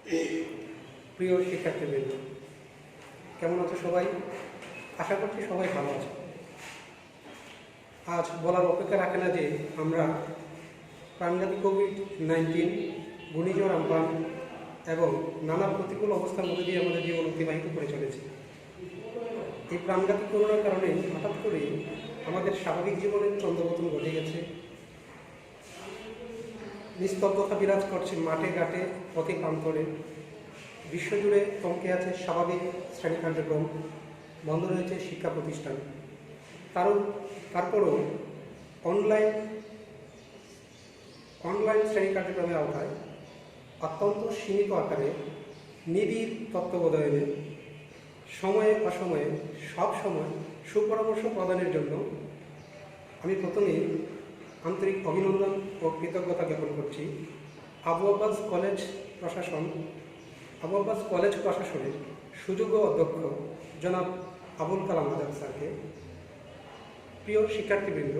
প্রিয় শিক্ষার্থীবৃন্দ, কেমন আছো সবাই? আশা করছি সবাই ভালো আছে। আজ বলার অপেক্ষা রাখে না যে আমরা প্রাণঘাতী কোভিড-19, ঘূর্ণিঝড় আমপান এবং নানা প্রতিকূল অবস্থার মধ্যে দিয়ে আমাদের জীবন অতিবাহিত করে চলেছি। এই প্রাণঘাতী করোনার কারণে হঠাৎ করেই আমাদের স্বাভাবিক জীবনের ছন্দপতন ঘটে গেছে। নিস্তব্ধতা বিরাজ করছে মাঠে ঘাটে, পথে প্রান্তরে। বিশ্বজুড়ে থমকে আছে স্বাভাবিক শ্রেণী কার্যক্রম, বন্ধ রয়েছে শিক্ষা প্রতিষ্ঠান। তারপরও অনলাইন শ্রেণী কার্যক্রমের আওতায় অত্যন্ত সীমিত আকারে নিবিড় তত্ত্বাবধানে সময়ে অসময়ে সব সময় সুপরামর্শ প্রদানের জন্য আমি প্রথমেই আন্তরিক অভিনন্দন ও কৃতজ্ঞতা জ্ঞাপন করছি আবু আব্বাস কলেজ প্রশাসনের সুযোগ্য অধ্যক্ষ জনাব আবুল কালাম আজাদ স্যারকে। প্রিয় শিক্ষার্থীবৃন্দ,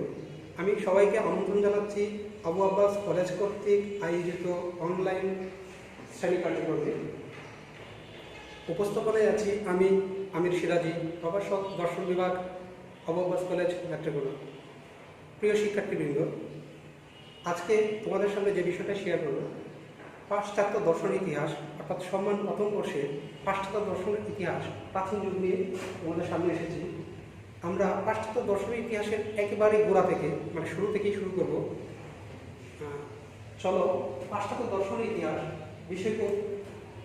আমি সবাইকে আমন্ত্রণ জানাচ্ছি আবু আব্বাস কলেজ কর্তৃক আয়োজিত অনলাইন শ্রেণী কার্যক্রমে। উপস্থাপনায় আছি আমি আমির সিরাজি, প্রভাষক, দর্শন বিভাগ, আবু আব্বাস কলেজ নেত্রকোনা। প্রিয় শিক্ষার্থীবৃন্দ, আজকে তোমাদের সামনে যে বিষয়টা শেয়ার করব, পাশ্চাত্য দর্শন ইতিহাস, অর্থাৎ সম্মান প্রথম বর্ষে পাশ্চাত্য দর্শনের ইতিহাস, প্রাচীন যুগ নিয়ে তোমাদের সামনে এসেছি। আমরা পাশ্চাত্য দর্শনের ইতিহাসের একেবারে গোড়া থেকে, মানে শুরু থেকেই শুরু করব। চলো, পাশ্চাত্য দর্শনের ইতিহাস, বিষয়কে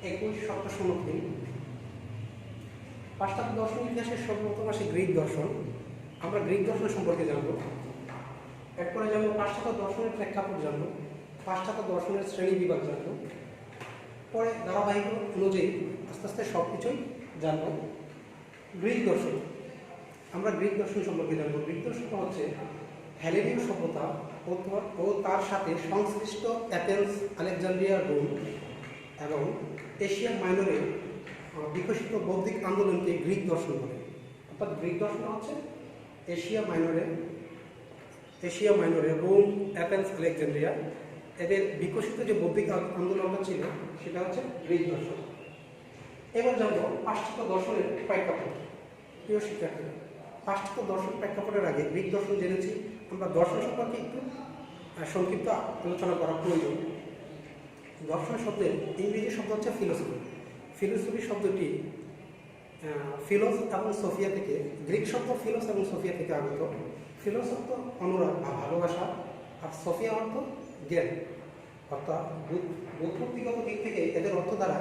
21 সম্মুখীন। পাশ্চাত্য দর্শন ইতিহাসের সর্বপ্রথম আসে গ্রিক দর্শন। আমরা গ্রিক দর্শন সম্পর্কে জানব। এরপরে যেমন পাশ্চাত্য দর্শনের প্রেক্ষাপট জানব, পাশ্চাত্য দর্শনের শ্রেণী বিভাগ জানব, পরে ধারাবাহিক অনুযায়ী আস্তে আস্তে সব কিছুই জানব। গ্রিক দর্শন, আমরা গ্রিক দর্শন সম্পর্কে জানব। গ্রিক দর্শনটা হচ্ছে হেলেনীয় সভ্যতা ও তার সাথে সংশ্লিষ্ট অ্যাথেন্স, আলেকজান্দ্রিয়া, রোম এবং এশিয়া মাইনরে বিকশিত বৌদ্ধিক আন্দোলনকে গ্রিক দর্শন বলে। অর্থাৎ গ্রিক দর্শন হচ্ছে এশিয়া মাইনরে রোম, অ্যাথেন্স, আলেকজান্দ্রিয়া, এদের বিকশিত যে বৌদ্ধিক আন্দোলনটা ছিল সেটা হচ্ছে গ্রিক দর্শন। এবার জানবো পাশ্চাত্য দর্শনের প্রেক্ষাপট। প্রিয় শিক্ষার্থীরা, পাশ্চাত্য দর্শন প্রেক্ষাপটের আগে গ্রিক দর্শন জেনেছি, আমরা দর্শন সম্পর্কে একটু সংক্ষিপ্ত আলোচনা করা প্রয়োজন। দর্শন শব্দের ইংরেজি শব্দ হচ্ছে ফিলোসফি। ফিলোসফি শব্দটি ফিলোস এবং সোফিয়া থেকে, গ্রিক শব্দ ফিলোস এবং সোফিয়া থেকে আগত। ফিলোস অর্থ অনুরাগ বা ভালোবাসা, আর সোফিয়া অর্থ জ্ঞান। অর্থাৎ বুদ্ধিগত দিক থেকে এদের অর্থ দ্বারা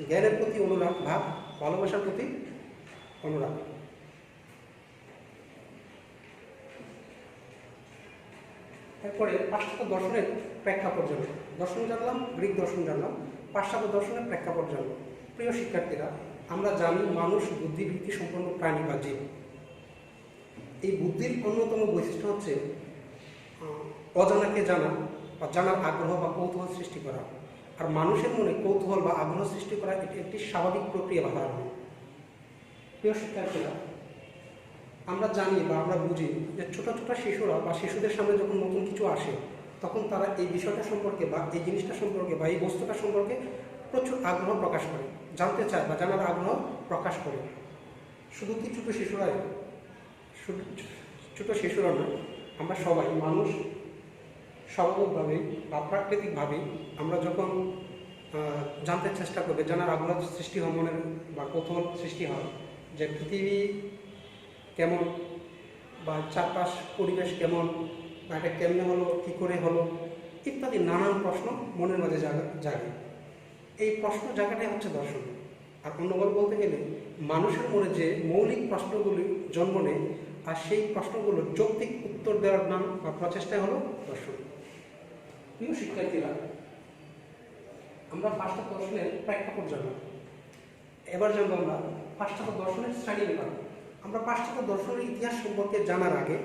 জ্ঞানের প্রতি অনুরাগ বা ভালোবাসার প্রতি অনুরাগ। এরপরে পাশ্চাত্য দর্শনের প্রেক্ষাপট জানলাম। দর্শন জানলাম, গ্রিক দর্শন জানলাম, পাশ্চাত্য দর্শনের প্রেক্ষাপট জানলাম। প্রিয় শিক্ষার্থীরা, আমরা জানি মানুষ বুদ্ধিবৃত্তি সম্পন্ন প্রাণী বা জীব। এই বুদ্ধির অন্যতম বৈশিষ্ট্য হচ্ছে অজানাকে জানা বা জানার আগ্রহ বা কৌতূহল সৃষ্টি করা। আর মানুষের মনে কৌতূহল বা আগ্রহ সৃষ্টি করা এটি একটি স্বাভাবিক প্রক্রিয়া বা ধারণা। প্রিয় শিক্ষার্থীরা, আমরা জানি বা আমরা বুঝি যে ছোট ছোট শিশুরা বা শিশুদের সামনে যখন নতুন কিছু আসে, তখন তারা এই বিষয়টা সম্পর্কে বা এই জিনিসটা সম্পর্কে বা এই বস্তুটা সম্পর্কে প্রচুর আগ্রহ প্রকাশ করে, জানতে চায় বা জানার আগ্রহ প্রকাশ করে। শুধু কি ছোট শিশুরা নয়, আমরা সবাই মানুষ স্বাভাবিকভাবে বা প্রাকৃতিকভাবেই আমরা যখন জানতে চেষ্টা করবে, জানার আগ্রহ সৃষ্টি হয়, মনের বা কৌতূহল সৃষ্টি হয় যে পৃথিবী কেমন বা চারপাশ পরিবেশ কেমন বা এটা কেমনে হলো, কী করে হলো, ইত্যাদি নানান প্রশ্ন মনের মাঝে জাগে। এই প্রশ্ন জায়গাটাই হচ্ছে দর্শন। আর অন্যভাবে বলতে গেলে মানুষের মনে যে মৌলিক প্রশ্নগুলি জন্ম নেয়, আর সেই প্রশ্নগুলোর যৌক্তিক উত্তর দেওয়ার নাম বা প্রচেষ্টাই হলো দর্শন। প্রিয় শিক্ষার্থীরা, আমরা পাশ্চাত্য দর্শনের প্রেক্ষাপট জানলাম। এবার জানবো আমরা পাশ্চাত্য দর্শনের শ্রেণী বিভাগ। আমরা পাশ্চাত্য দর্শনের ইতিহাস সম্পর্কে জানার আগে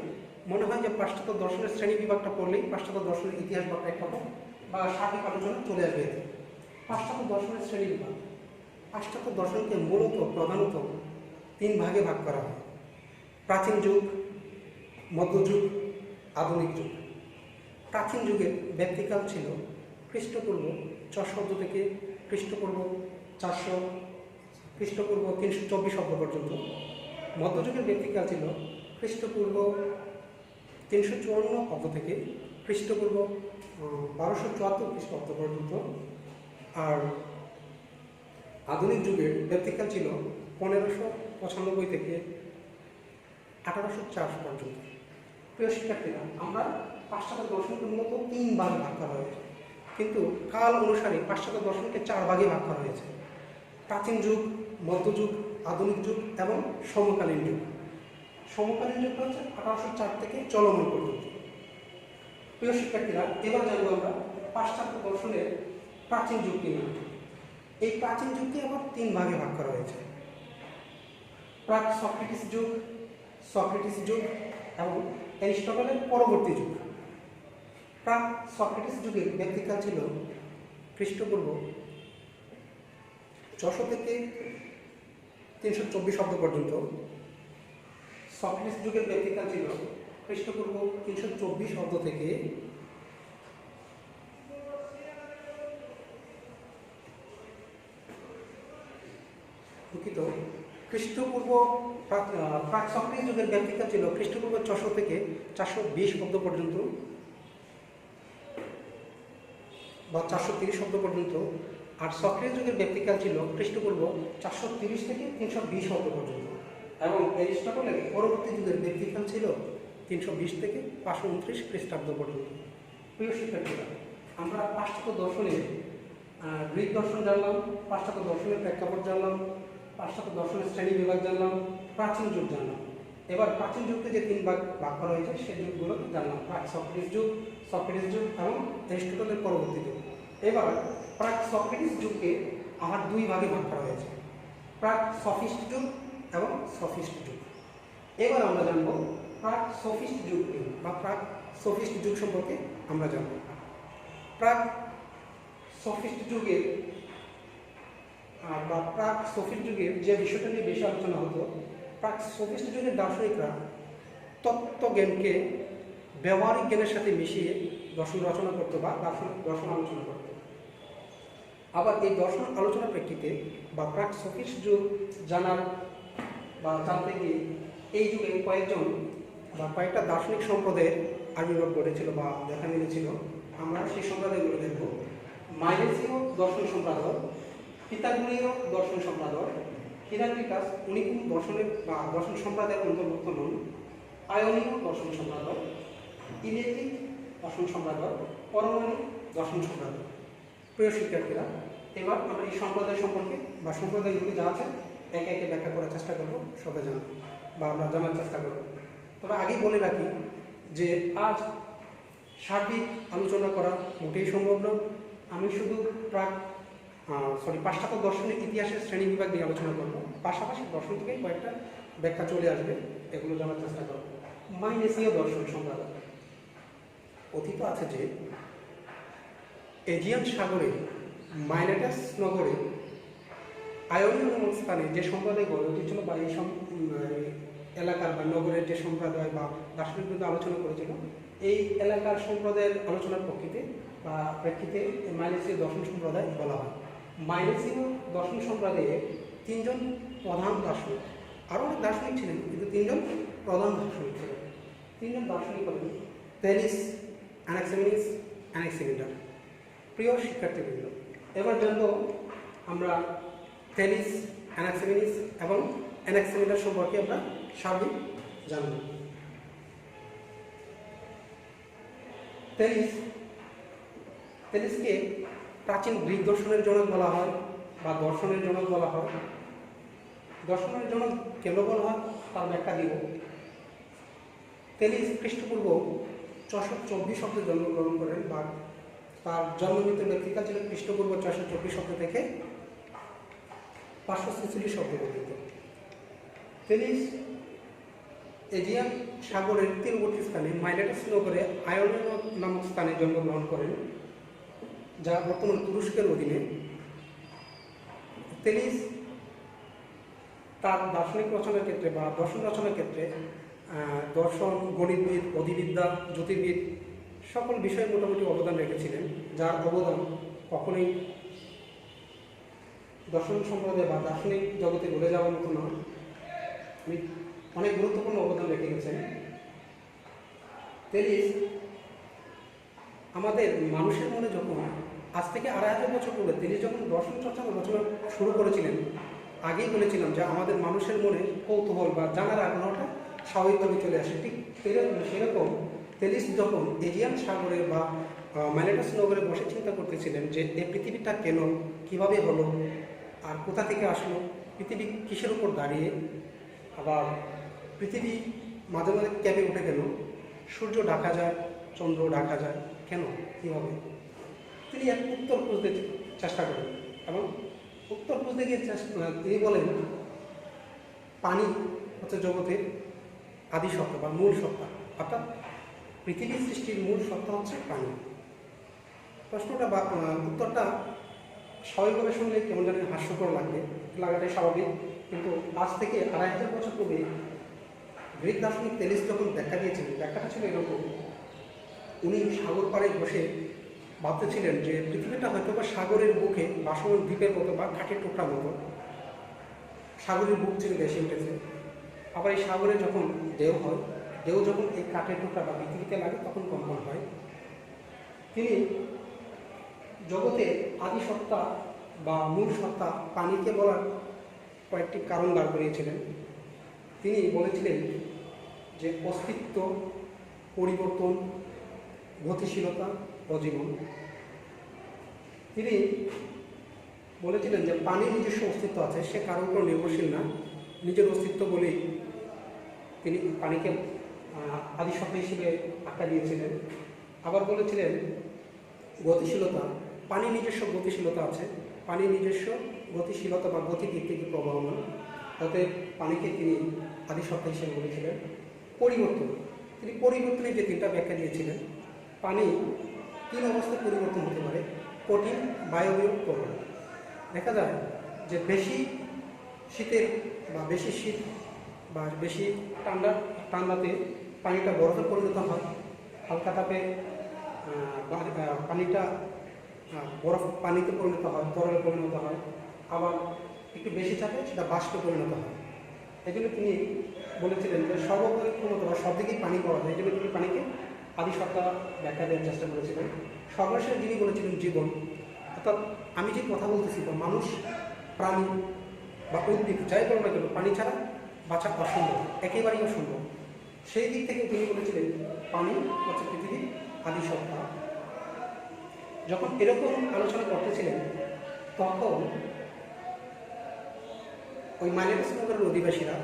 মনে হয় যে পাশ্চাত্য দর্শনের শ্রেণী বিভাগটা পড়লেই পাশ্চাত্য দর্শনের ইতিহাস বা প্রেক্ষাপট বা সার্বিক আলোচনা চলে আসবে। পাশ্চাত্য দর্শনের শ্রেণী বিভাগ, পাশ্চাত্য দর্শনকে প্রধানত 3 ভাগে ভাগ করা হয়: প্রাচীন যুগ, মধ্যযুগ, আধুনিক যুগ। প্রাচীন যুগের ব্যক্তিকাল ছিল খ্রিস্টপূর্ব 600 থেকে খ্রিস্টপূর্ব 400 খ্রিস্টপূর্ব 324 অব্দ পর্যন্ত। মধ্যযুগের ব্যক্তিকাল ছিল খ্রিস্টপূর্ব 354 অব্দ থেকে খ্রিস্টপূর্ব 1274 খ্রিস্টাব্দ পর্যন্ত। আর আধুনিক যুগের ব্যক্তিকাল ছিল 1595 থেকে 1804 পর্যন্ত। প্রিয় শিক্ষার্থীরা, আমরা পাশ্চাত্য দর্শনকে মূলত 3 ভাগে ভাগ করা হয়েছে, কিন্তু কাল অনুসারে পাশ্চাত্য দর্শনকে 4 ভাগে ভাগ করা হয়েছে: প্রাচীন যুগ, মধ্যযুগ, আধুনিক যুগ এবং সমকালীন যুগ। সমকালীন যুগ হচ্ছে 1804 থেকে চলমান পর্যন্ত। প্রিয় শিক্ষার্থীরা, এবার জানবো আমরা পাশ্চাত্য দর্শনের প্রাচীন যুগটি নিয়ে। এই প্রাচীন যুগকে আবার 3 ভাগে ভাগ করা হয়েছে: প্রাক সক্রেটিস যুগ, সক্রেটিস যুগ এবং অ্যারিস্টটলের পরবর্তী যুগ। প্রাক সক্রেটিস যুগের ব্যক্তিকাল ছিল খ্রিস্টপূর্ব 600 থেকে 324 অব্দ পর্যন্ত। সক্রেটিস যুগের ব্যক্তিকাল ছিল খ্রিস্টপূর্ব 324 অব্দ থেকে খ্রিস্টপূর্ব প্রাক সক্রেটিস যুগের ব্যক্তিকাল ছিল খ্রিস্টপূর্ব 600 থেকে 420 অব্দ পর্যন্ত বা 430 অব্দ পর্যন্ত। আর সক্রেটিস যুগের ব্যক্তিকাল ছিল খ্রিস্টপূর্ব 430 থেকে 320 অব্দ পর্যন্ত। এবং অ্যারিস্টটলের পরবর্তী যুগের ব্যক্তিকাল ছিল 320 থেকে 529 খ্রিস্টাব্দ পর্যন্ত। প্রিয় শিক্ষার্থীরা, আমরা পাশ্চাত্য দর্শনের গ্রিক দর্শন জানলাম, পাশ্চাত্য দর্শনের প্রেক্ষাপট জানলাম, পাশ্চাত্য দর্শনের শ্রেণী বিভাগ জানলাম, প্রাচীন যুগ জানলাম। এবার প্রাচীন যুগকে যে 3 ভাগ করা হয়েছে সেই যুগগুলো জানলাম: প্রাক সক্রেটিস যুগ, সক্রেটিস যুগ এবং অ্যারিস্টটলের পরবর্তী যুগ। এবার প্রাক সক্রেটিস যুগকে আবার 2 ভাগে ভাগ করা হয়েছে: প্রাক সফিস্ট যুগ এবং সফিস্ট যুগ। এবার আমরা জানব প্রাক সফিস্ট যুগ বা প্রাক সফিস্ট যুগ সম্পর্কে আমরা জানব। প্রাক সফিস্ট যুগের বা প্রাক সফিস্ট যুগের যে বিষয়টা নিয়ে বেশি আলোচনা হতো, প্রাক সফিস্ট যুগের দার্শনিকরা তত্ত্বজ্ঞানকে ব্যবহারিক জ্ঞানের সাথে মিশিয়ে দর্শন রচনা করতো বা দর্শন আলোচনা করতো। আবার এই দর্শন আলোচনার প্রেক্ষিতে বা প্রাক সফিস্ট যুগ জানার বা জানতে গিয়ে এই যুগে কয়েকটা দার্শনিক সম্প্রদায়ের আবির্ভাব ঘটেছিল বা দেখা মিলেছিল। আমরা সেই সম্প্রদায়গুলো দেখব: মাইলেসীয় দর্শন সম্প্রদায়, পিথাগোরীয় দর্শন সম্প্রদায়, হিরাক্লিটাস উনি কোন দর্শনের বা দর্শন সম্প্রদায়ের অন্তর্ভুক্ত নন, আয়নীয় দর্শন সম্প্রদায়, ইলেকট্রিক দর্শন সম্প্রদায়, পরমাণু দর্শন সম্প্রদায়। প্রিয় শিক্ষার্থীরা, এবার আমরা এই সম্প্রদায় সম্পর্কে বা সম্প্রদায়গুলি যা আছে একে একে ব্যাখ্যা করার চেষ্টা করবো, সবাই জানবো বা আমরা জানার চেষ্টা করব। তবে আগেই বলে রাখি যে আজ সার্বিক আলোচনা করা মোটেই সম্ভব নয়। আমি শুধু পাশ্চাত্য দর্শনের ইতিহাসের শ্রেণী বিভাগ নিয়ে আলোচনা করব, পাশাপাশি দর্শন থেকেই কয়েকটা ব্যাখ্যা চলে আসবে, এগুলো জানার চেষ্টা করব। মাইলেসীয় দর্শন সম্প্রদায়। কথিত আছে যে এজিয়ান সাগরে মাইলেটাস নগরে আয়োনীয় নামক স্থানে যে সম্প্রদায় গড়ে উঠেছিল বা এই এলাকার বা নগরের যে সম্প্রদায় বা দার্শনিক বিরুদ্ধে আলোচনা করেছিল, এই এলাকার সম্প্রদায়ের আলোচনার প্রেক্ষিতে মাইলেসীয় দর্শন সম্প্রদায় বলা হয়। মাইলেসীয় দর্শন সম্প্রদায়ে 3 জন প্রধান দার্শনিক, আরও অনেক দার্শনিক ছিলেন, কিন্তু 3 জন প্রধান দার্শনিক ছিলেন। 3 জন দার্শনিক হলেন থেলিস, অ্যানাক্সিমেনিস, অ্যানাক্সিমেন্ডার। প্রিয় শিক্ষার্থীবৃন্দ, এবার জানবো আমরা থেলিস, অ্যানাক্সিমেনিস এবং অ্যানাক্সিমেন্ডার সম্পর্কে আমরা সার্বিক জানব। থেলিসকে প্রাচীন গ্রিক দর্শনের জনক বলা হয় বা দর্শনের জনক বলা হয়। দর্শনের জনক কেন বলা হয় তার ব্যাখ্যা দিব। থেলিস খ্রিস্টপূর্ব 624 অব্দে জন্মগ্রহণ করেন বা তার জন্মমৃত ব্যক্তিকাল ছিল খ্রিস্টপূর্ব 624 অব্দ থেকে 546 অব্দ পর্যন্ত। থেলিস এজিয়ান সাগরের তীরবর্তী স্থানে মাইলেটাস নগরে আয়োনীয় নামক স্থানে জন্মগ্রহণ করেন, যা বর্তমান তুরস্কের অধীনে। থেলিস তার দার্শনিক রচনার ক্ষেত্রে বা দর্শন রচনার ক্ষেত্রে দর্শন, গণিতবিদ, অধিবিদ্যা, জ্যোতির্বিদ সকল বিষয়ে মোটামুটি অবদান রেখেছিলেন, যার অবদান কখনোই দর্শন সম্প্রদায় বা দার্শনিক জগতে বলে যাওয়ার মতো নয়, উনি অনেক গুরুত্বপূর্ণ অবদান রেখে গেছেন। তেলিস আমাদের মানুষের মনে যখন আজ থেকে 2500 বছর পূর্বে তিনি যখন দর্শন চর্চা রচনা শুরু করেছিলেন, আগেই বলেছিলাম যে আমাদের মানুষের মনে কৌতূহল বা জানার আগ্রহটা স্বাভাবিকভাবে চলে আসে। ঠিক সেরকম তেলিস যখন এজিয়ান সাগরে বা ম্যালেটাস নগরে বসে চিন্তা করতেছিলেন যে এই পৃথিবীটা কেন, কিভাবে হলো, আর কোথা থেকে আসলো, পৃথিবী কিসের উপর দাঁড়িয়ে, আবার পৃথিবী মাঝে মাঝে ক্যাবে উঠে গেল, সূর্য ঢাকা যায়, চন্দ্র ঢাকা যায়, কেন, কীভাবে, তিনি এক উত্তর খুঁজতে চেষ্টা করেন। এবং উত্তর খুঁজতে গিয়ে তিনি বলেন পানি হচ্ছে জগতের আদি সত্তা বা মূল সত্তা, অর্থাৎ পৃথিবীর সৃষ্টির মূল সত্তা হচ্ছে পানি। প্রশ্নটা বা উত্তরটা স্বাভাবিকভাবে শুনলে কেমন জানি হাস্যকর লাগাটাই স্বাভাবিক, কিন্তু আজ থেকে 2500 বছর পূর্বে গ্রিক দার্শনিক তেলিস যখন ব্যাখ্যা দিয়েছিলেন, ব্যাখ্যাটা ছিল এরকম। উনি সাগর পাড়ে বসে ভাবতেছিলেন যে পৃথিবীটা হয়তো বা সাগরের বুকে ভাসমান দ্বীপের মতো বা কাঠের টুকরা মতো, সাগরের বুক চিরে ভেসে উঠেছে। আবার এই সাগরে যখন ঢেউ হয়, ঢেউ যখন এই কাঠের টুকরা বা পৃথিবীতে লাগে তখন কম্পন হয়। তিনি জগতে আদি সত্তা বা মূল সত্তা পানিকে বলার কয়েকটি কারণ দাঁড় করিয়েছিলেন। তিনি বলেছিলেন যে অস্তিত্ব, পরিবর্তন, গতিশীলতা ও জীবন। তিনি বলেছিলেন যে পানির নিজস্ব অস্তিত্ব আছে, সে কারোর উপর নির্ভরশীল না, নিজের অস্তিত্ব বলেই তিনি পানিকে আদিসত্তা হিসেবে আখ্যা দিয়েছিলেন। আবার বলেছিলেন গতিশীলতা, পানি নিজস্ব গতিশীলতা আছে, পানি নিজস্ব গতিশীলতা বা গতি দিক থেকে প্রবাহমান, অতএব পানিকে তিনি আদিসত্তা হিসেবে বলেছিলেন। পরিবর্তন, তিনি পরিবর্তনের যে তিনটা ব্যাখ্যা দিয়েছিলেন, পানি 3 অবস্থায় পরিবর্তন হতে পারে: কঠিন, বায়বীয়, তরল। দেখা যায় যে বেশি শীতের বা বেশি শীত বা বেশি ঠান্ডাতে পানিটা বরফে পরিণত হয়, হালকা তাপে পানিটা পানিতে পরিণত হয়, তরলে পরিণত হয়, আবার একটু বেশি চাপে সেটা বাষ্পে পরিণত হয়। এই জন্য তিনি বলেছিলেন যে সর্বক্ষমতা বা সব দিকেই পানি পাওয়া যায়, এই জন্য তিনি পানিকে আদিসত্তা ব্যাখ্যা দেওয়ার চেষ্টা করেছিলেন। সর্বশেষ যিনি বলেছিলেন জীবন, অর্থাৎ আমি যে কথা বলতেছি বা মানুষ, প্রাণী বা উদ্ভিদ যাই বলো না কেন, পানি ছাড়া বাঁচা অসম্ভব, একেবারেই অসম্ভব। সেই দিক থেকে তিনি বলেছিলেন পানি হচ্ছে পৃথিবীর আদিসত্তা। যখন এরকম আলোচনা করতেছিলেন তখন ওই ম্যালেটাস নগরের অধিবাসীরা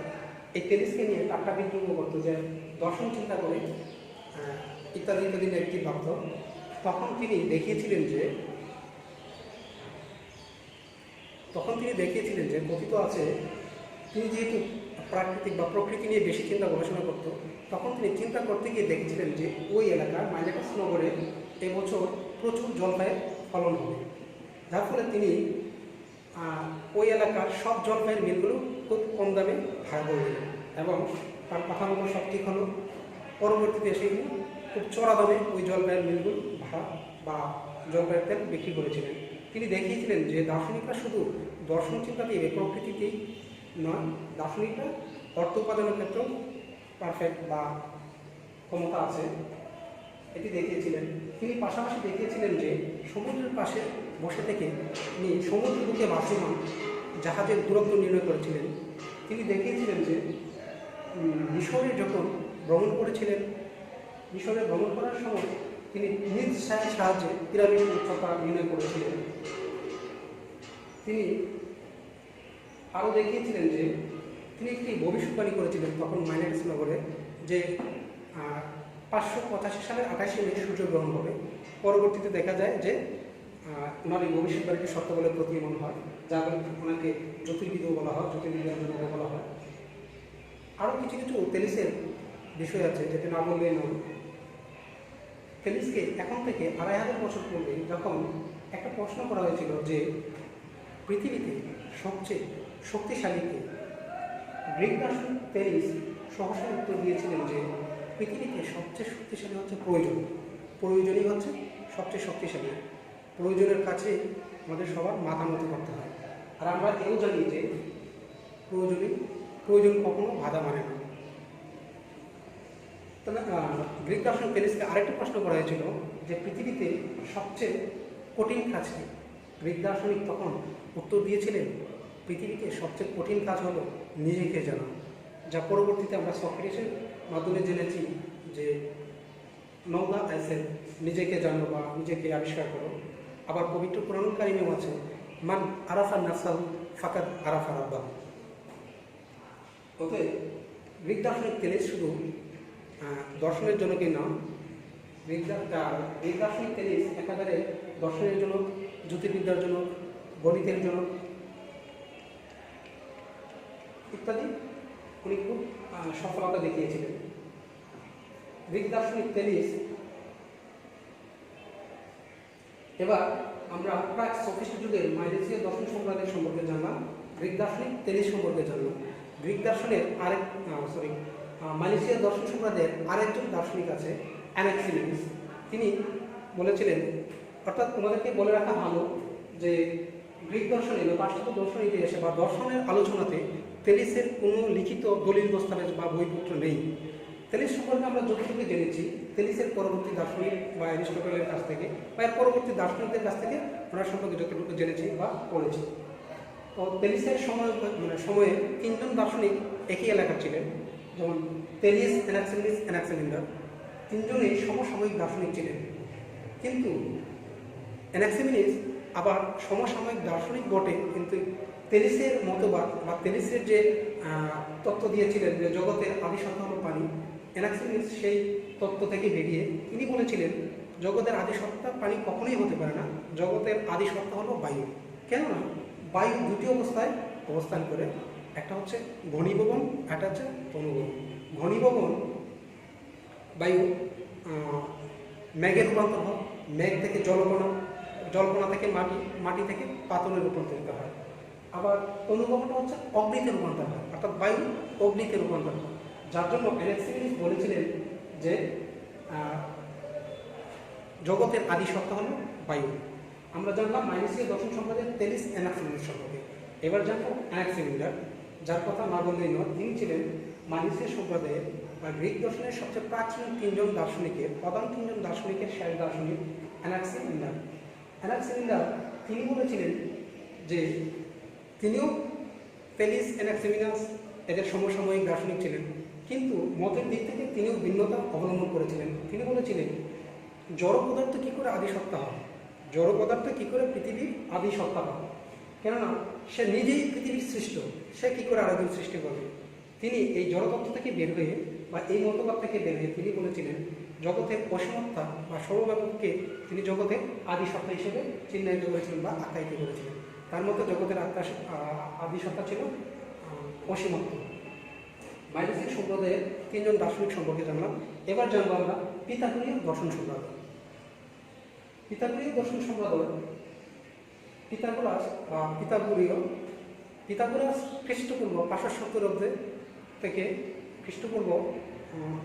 এই তেলিসকে নিয়ে টাট্টা বিদ্রুপ করতো যে দর্শন চিন্তা করে ইত্যাদি ইত্যাদি নেগেটিভ ভাবত। তখন তিনি দেখিয়েছিলেন যে কথিত আছে, তিনি যেহেতু প্রাকৃতিক বা প্রকৃতি নিয়ে বেশি চিন্তা গবেষণা করত, তখন তিনি চিন্তা করতে গিয়ে দেখেছিলেন যে ওই এলাকার ম্যালেটাস নগরে এবছর প্রচুর জলপাইয়ের ফলন হবে, যার ফলে তিনি ওই এলাকার সব জলপাইয়ের মিলগুলো খুব কম দামে ভাড়া করে দিলেন এবং তার কথা মতো সব ঠিক হলো। পরবর্তীতে সেগুলো খুব চড়া দামে ওই জলপাইয়ের মিলগুলো ভাড়া বা জলপাইয়ের তেল বিক্রি করেছিলেন। তিনি দেখিয়েছিলেন যে দার্শনিকরা শুধু দর্শন চিন্তা দিয়ে প্রকৃতিতেই নয়, দার্শনিকরা অর্থ উপাদানের ক্ষেত্রেও পারফেক্ট বা ক্ষমতা আছে, এটি দেখিয়েছিলেন। তিনি পাশাপাশি দেখিয়েছিলেন যে সমুদ্রের পাশে বসে থেকে তিনি সমুদ্র বুকে ভাসমান জাহাজের দূরত্ব নির্ণয় করেছিলেন। তিনি দেখিয়েছিলেন যে মিশরে যখন ভ্রমণ করেছিলেন, মিশরে ভ্রমণ করার সময় তিনি নিজ সাহায্যে পিরামিড উচ্চতা নির্ণয় করেছিলেন। তিনি আরও দেখিয়েছিলেন যে তিনি একটি ভবিষ্যৎবাণী করেছিলেন তখন ম্যালেটাস নগরে যে 585 সালের 28 মে সূর্যগ্রহণ হবে। পরবর্তীতে দেখা যায় যে ওনার এই ভবিষ্যৎবাণীটি সত্য বলে প্রতীয়মান হয়, যা ওনাকে জ্যোতির্বিদও বলা হয়, জ্যোতির্বিজ্ঞান বলা হয়। আরও কিছু কিছু তেলিসের বিষয় আছে যেটা না বললেই নয়। তেলিসকে এখন থেকে 2500 বছর পূর্বে যখন একটা প্রশ্ন করা হয়েছিল যে পৃথিবীতে সবচেয়ে শক্তিশালী কে, গ্রিক দার্শনিক তেলিস সহসা উত্তর দিয়েছিলেন যে পৃথিবীতে সবচেয়ে শক্তিশালী হচ্ছে প্রয়োজনই হচ্ছে সবচেয়ে শক্তিশালী। প্রয়োজনের কাছে আমাদের সবার মাথা নত করতে হয়। আর আমরা এও জানি যে প্রয়োজন কখনো বাধা মানে না। তবে গ্রিক দার্শনিক থেলিসকে আরেকটি প্রশ্ন করা হয়েছিল যে পৃথিবীতে সবচেয়ে কঠিন কাজ কি? গ্রিক দার্শনিক তখন উত্তর দিয়েছিলেন পৃথিবীতে সবচেয়ে কঠিন কাজ হলো নিজেকে জানা, যা পরবর্তীতে আমরা সক্রেটিসের মাধ্যমে জেনেছি যে নওদা আইসেন, নিজেকে জানো বা নিজেকে আবিষ্কার করো। আবার পবিত্র কোরআন কারিমেও আছে মান আরাফা নাফসাহু ফাকাদ আরাফা রাব্বাহু। অতএব গ্রিক দার্শনিক থেলিস শুধু দর্শনের জনকই নয়, গ্রিক দার্শনিক থেলিস একেবারে দর্শনের জনক, জ্যোতির্বিদ্যার জনক, গণিতের জনক ইত্যাদি উনি খুব সফলতা দেখিয়েছিলেন। গ্রিক দার্শনিক থেলিস। এবার আমরা প্রাক সফিস্ট যুগের মাইলেসীয় দর্শন সম্প্রদায়ের সম্পর্কে জানলাম, গ্রিক দার্শনিক থেলিস সম্পর্কে জানলাম। গ্রিক দার্শনের মাইলেসীয় দর্শন সম্প্রদায়ের আরেকজন দার্শনিক আছে অ্যানাক্সিমেনিস। তিনি বলেছিলেন, অর্থাৎ তোমাদেরকে বলে রাখা ভালো যে গ্রিক দর্শনে বা পাশ্চাত্য দর্শন ইতিহাসে বা দর্শনের আলোচনাতে থেলিসের কোনো লিখিত দলিল দস্তাবেজ বা বইপত্র নেই। থেলিস সম্পর্কে আমরা যতটুকু জেনেছি থেলিসের পরবর্তী দার্শনিক বা অ্যারিস্টটলের কাছ থেকে বা এর পরবর্তী দার্শনিকদের কাছ থেকে ওনার সম্পর্কে যতটুকু জেনেছি বা পড়েছি। তো থেলিসের সময়ে তিনজন দার্শনিক একই এলাকার ছিলেন, যেমন থেলিস, অ্যানাক্সিমেনিস, অ্যানাক্সিমেন্ডার, তিনজনেই সমসাময়িক দার্শনিক ছিলেন। কিন্তু অ্যানাক্সিমেনিস আবার সমসাময়িক দার্শনিক বটে, কিন্তু থেলিসের মতবাদ বা থেলিসের যে তত্ত্ব দিয়েছিলেন যে জগতের আদি সত্তা হলো পানি, অ্যানাক্সিমেনিস সেই তত্ত্ব থেকে বেরিয়ে তিনি বলেছিলেন জগতের আদি সত্তা পানি কখনোই হতে পারে না, জগতের আদি সত্তা হলো বায়ু। কেননা বায়ু দুটি অবস্থায় অবস্থান করে, একটা হচ্ছে ঘনীভবন, একটা হচ্ছে তনুভবন। ঘনীভবন বায়ু মেঘে রূপান্তর হয়, মেঘ থেকে জলকণা, জলকণা থেকে মাটি, মাটি থেকে পাতলে রূপান্তরিত হয়। আবার তনুভবনটা হচ্ছে অগ্নিতে রূপান্তর হয়, অর্থাৎ বায়ু অগ্নিতে রূপান্তর হয়। যার জন্য অ্যানাক্সিমেনিস বলেছিলেন যে জগতের আদি সত্তা হলো বায়ু। আমরা জানলাম মাইলেসীয় দর্শন সম্প্রদায়ের থেলিস, অ্যানাক্সিমেনিস সম্পর্কে। এবার জানবো অ্যানাক্সিমেন্ডার, যার কথা না বললেই নয়। তিনি ছিলেন মাইলেসীয় সম্প্রদায়ের বা গ্রিক দর্শনের সবচেয়ে প্রাচীন প্রধান তিনজন দার্শনিকের শেষ দার্শনিক অ্যানাক্সিমেন্ডার। অ্যানাক্সিমেন্ডার তিনি বলেছিলেন যে তিনিও থেলিস, অ্যানাক্সিমেনাস এদের সমসাময়িক দার্শনিক ছিলেন, কিন্তু মতের দিক থেকে তিনিও ভিন্নতা অবলম্বন করেছিলেন। তিনি বলেছিলেন জড় পদার্থ কী করে আদি সত্তা হয়, জড় পদার্থ কী করে পৃথিবীর আদি সত্তা হয়, কেননা সে নিজেই পৃথিবীর সৃষ্ট, সে কী করে আরেকজন সৃষ্টি করবে। তিনি এই জড়তত্ত্ব থেকে বের হয়ে বা এই মতবাদ থেকে বের হয়ে তিনি বলেছিলেন জগতের অসীমত্তা বা সর্বব্যাপককে তিনি জগতের আদি সত্তা হিসেবে চিহ্নিত করেছিলেন বা আখ্যায়িত করেছিলেন। তার মধ্যে জগতের আদি সত্তা ছিল অসীমত্ব। মাইলেসীয় সম্প্রদায়ের তিনজন দার্শনিক সম্পর্কে জানলাম। এবার জানবো আমরা পিথাগোরীয় দর্শন সম্প্রদায়। পিথাগোরীয় দর্শন সম্প্রদায় পিথাগোরাস খ্রিস্টপূর্ব 570 অব্দে থেকে খ্রিস্টপূর্ব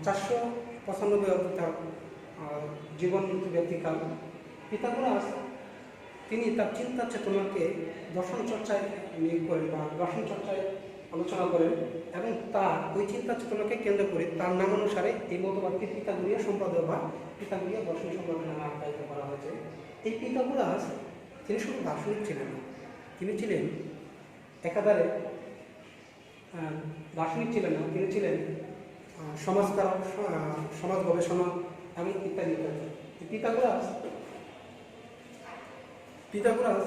495 অব্দে তার জীবন মৃত্যু ব্যক্তিকাল। পিথাগোরাস তিনি তার চিন্তা চেতনাকে দর্শন চর্চায় নিয়োগ করেন বা দর্শন চর্চায় আলোচনা করেন, এবং তার ওই চিন্তা চেতনাকে কেন্দ্র করে তার নামানুসারে এই মতবাদকে পিথাগোরীয় সম্প্রদায় বা পিথাগোরীয় দর্শন সম্প্রদায় নামে আখ্যায়িত করা হয়েছে। এই পিথাগোরাস তিনি শুধু দার্শনিক ছিলেন না, তিনি ছিলেন একাধারে দার্শনিক ছিলেন না, তিনি ছিলেন সমাজকারক, সমাজ গবেষণা এবং ইত্যাদি ইত্যাদি। পিথাগোরাস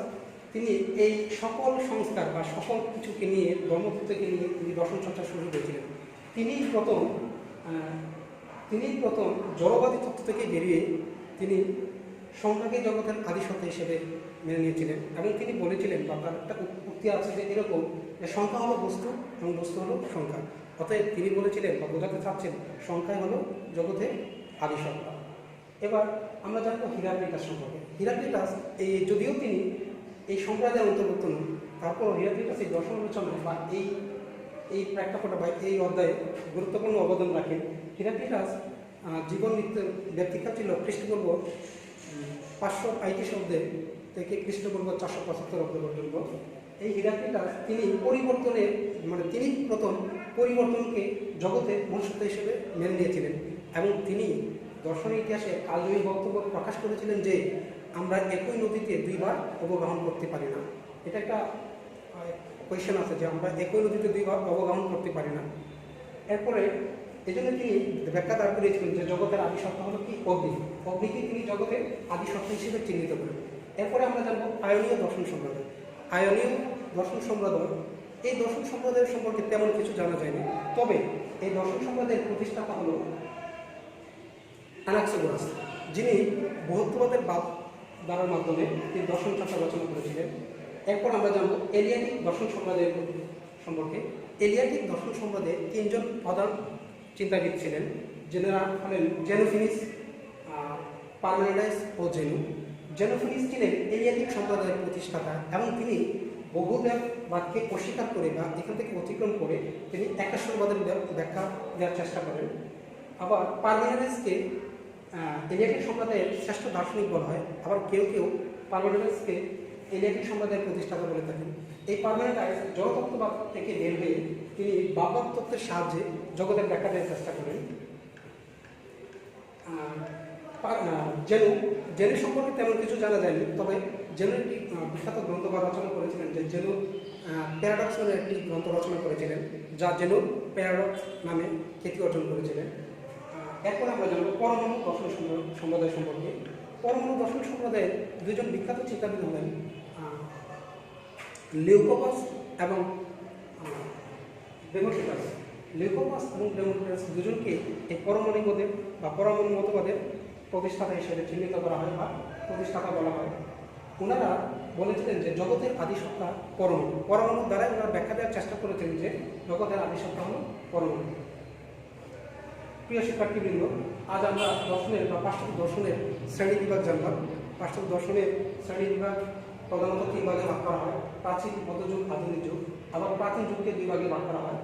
তিনি এই সকল সংস্কার বা সকল কিছুকে নিয়ে, ধর্মতত্ত্বকে নিয়ে তিনি দর্শন চর্চা শুরু করেছিলেন। তিনি প্রথম জড়বাদী তত্ত্ব থেকে বেরিয়ে তিনি সংখ্যাকে জগতের আদি সত্তা হিসেবে মেনে নিয়েছিলেন, এবং তিনি বলেছিলেন বা তার একটা উক্তি আছে যে এরকম যে সংখ্যা হলো বস্তু এবং বস্তু হলো সংখ্যা। অতএব তিনি বলেছিলেন বা বোঝাতে চাচ্ছেন সংখ্যাই হলো জগতের আদি সত্তা। এবার আমরা জানবো হিরাক্লিটাস সম্পর্কে। হিরাক্লিটাস যদিও তিনি এই সম্প্রদায়ের অন্তর্ভুক্ত নন, তারপর হিরাক্লিটাস এই দর্শন আলোচনায় বা এই প্রেক্ষাপটে বা এই অধ্যায়ে গুরুত্বপূর্ণ অবদান রাখেন। হিরাক্লিটাস জীবন মৃত্যুর ব্যক্তিকাল ছিল খ্রিস্টপূর্ব 535 অব্দে থেকে খ্রিস্টপূর্ব 475 অব্দ পর্যন্ত। এই হিরাক্লিটাস তিনি পরিবর্তনের তিনি প্রথম পরিবর্তনকে জগতে মনুষ্যত্ব হিসেবে মেনে নিয়েছিলেন এবং তিনি দর্শনের ইতিহাসে কালজয়ী বক্তব্য প্রকাশ করেছিলেন যে আমরা একই নদীতে দুইবার অবগাহন করতে পারি না। এটা একটা কোয়েশ্চেন আছে যে আমরা একই নদীতে দুইবার অবগাহন করতে পারি না। এরপরে এই জন্য তিনি ব্যাখ্যা দাঁড় করিয়েছিলেন যে জগতের আদি সত্তা হলো কি অগ্নি, অগ্নিকে তিনি জগতের আদি সত্তা হিসেবে চিহ্নিত করেন। এরপরে আমরা জানবো আয়নীয় দর্শন সম্প্রদায়। আয়নীয় দর্শন সম্প্রদায়, এই দর্শন সম্প্রদায়ের সম্পর্কে তেমন কিছু জানা যায়নি, তবে এই দর্শন সম্প্রদায়ের প্রতিষ্ঠাতা হলো অ্যানাক্সাগোরাস, যিনি বৌদ্ধবাদের দ্বারার মাধ্যমে তিনি দর্শন শাস্ত্র রচনা করেছিলেন। এরপর আমরা জানবো এলিয়াটিক দর্শন সম্প্রদায়ের সম্পর্কে। এলিয়াটিক দর্শন সম্প্রদায়ে তিনজন প্রধান চিন্তাবিদ ছিলেন, যারা হলেন জেনোফিনিস, পার্মেনিডাস ও জেনু। জেনোফিনিস ছিলেন এলিয়াটিক সম্প্রদায়ের প্রতিষ্ঠাতা এবং তিনি বহুদেব বাদকে অস্বীকার করে বা এখান থেকে অতিক্রম করে তিনি একাশ্বরবাদের ব্যাখ্যা দেওয়ার চেষ্টা করেন। আবার পার্মেনিডাসকে এলিয়াটিক সম্প্রদায়ের শ্রেষ্ঠ দার্শনিক বলা হয়, আবার কেউ কেউ পার্মেনিডাসকে এলিয়াটিক সম্প্রদায়ের প্রতিষ্ঠাতা বলে থাকেন। এই পার্মেনিডাস জড়তত্ত্ববাদ থেকে বের হয়ে তিনি বাববাদ তত্ত্বের সাহায্যে জগতের ব্যাখ্যা দেওয়ার চেষ্টা করেন। জেনু সম্পর্কে তেমন কিছু জানা যায়নি, তবে জেনু একটি বিখ্যাত গ্রন্থ বা রচনা করেছিলেন, যে জেনু প্যারাডক্স নামে একটি গ্রন্থ রচনা করেছিলেন, যা জেনু প্যারাডক্স নামে খ্যাতি অর্জন করেছিলেন। এরপর আমরা জানবো পরমাণু দর্শন সম্প্রদায় সম্পর্কে। পরমাণু দর্শন সম্প্রদায়ের দুজন বিখ্যাত চিন্তাবিদ হলেন লিউকোপাস এবং ডেমোক্রিটাস। লিউকোপাস এবং ডেমোক্রিটাস দুজনকে এই পরমাণুবাদের বা পরমাণু মতবাদের প্রতিষ্ঠাতা হিসেবে চিহ্নিত করা হয় বা প্রতিষ্ঠাতা বলা হয়। ওনারা বলেছিলেন যে জগতের আদি সত্তা পরমাণু, পরমাণু দ্বারাই ওনারা ব্যাখ্যা দেওয়ার চেষ্টা করেছেন যে জগতের আদি সত্তা হল পরমাণু। প্রিয় শিক্ষার্থীবৃন্দ, আজ আমরা দর্শনের বা পাশ্চাত্য দর্শনের শ্রেণী বিভাগ জানলাম। পাশ্চাত্য দর্শনের শ্রেণী বিভাগ প্রধানত তিন ভাগে ভাগ করা হয়: প্রাচীন, মধ্যযুগ, আধুনিক যুগ। আবার প্রাচীন যুগকে দুই ভাগে ভাগ করা হয়।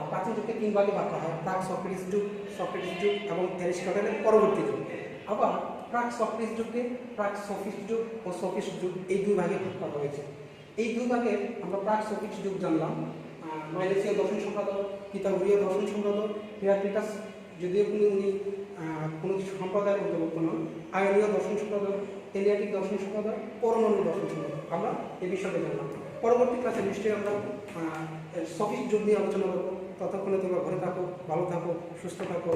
প্রাচীন যুগকে তিন ভাগে ভাগ করা হয়: প্রাক সক্রেটিস যুগ, সক্রেটিস যুগ এবং অ্যারিস্টটলের পরবর্তী যুগ। আবার প্রাক সক্রেটিস যুগকে প্রাক সফিস্ট যুগ ও সফিস্ট যুগ এই দুই ভাগে ভাগ করা হয়েছে। এই দুই ভাগে আমরা প্রাক সফিস্ট যুগ জানলাম, মাইলেসীয় দর্শন সম্প্রদায়, পিথাগোরীয় দর্শন সম্প্রদায়, হিরাক্লিটাস যদিও উনি কোনো কিছু সম্প্রদায়ের অন্তর্ভুক্ত নন, আয়নীয় দর্শন সম্প্রদায়, এলিয়াটিক দর্শন সম্প্রদায়, পরমাণু দর্শন সম্প্রদায়, আমরা এই বিষয়ে জানলাম। পরবর্তী ক্লাসে নিশ্চয়ই আমরা সফিস্ট যুগ নিয়ে আলোচনা করবো। ততক্ষণে তোমরা ঘরে থাকো, ভালো থাকো, সুস্থ থাকো।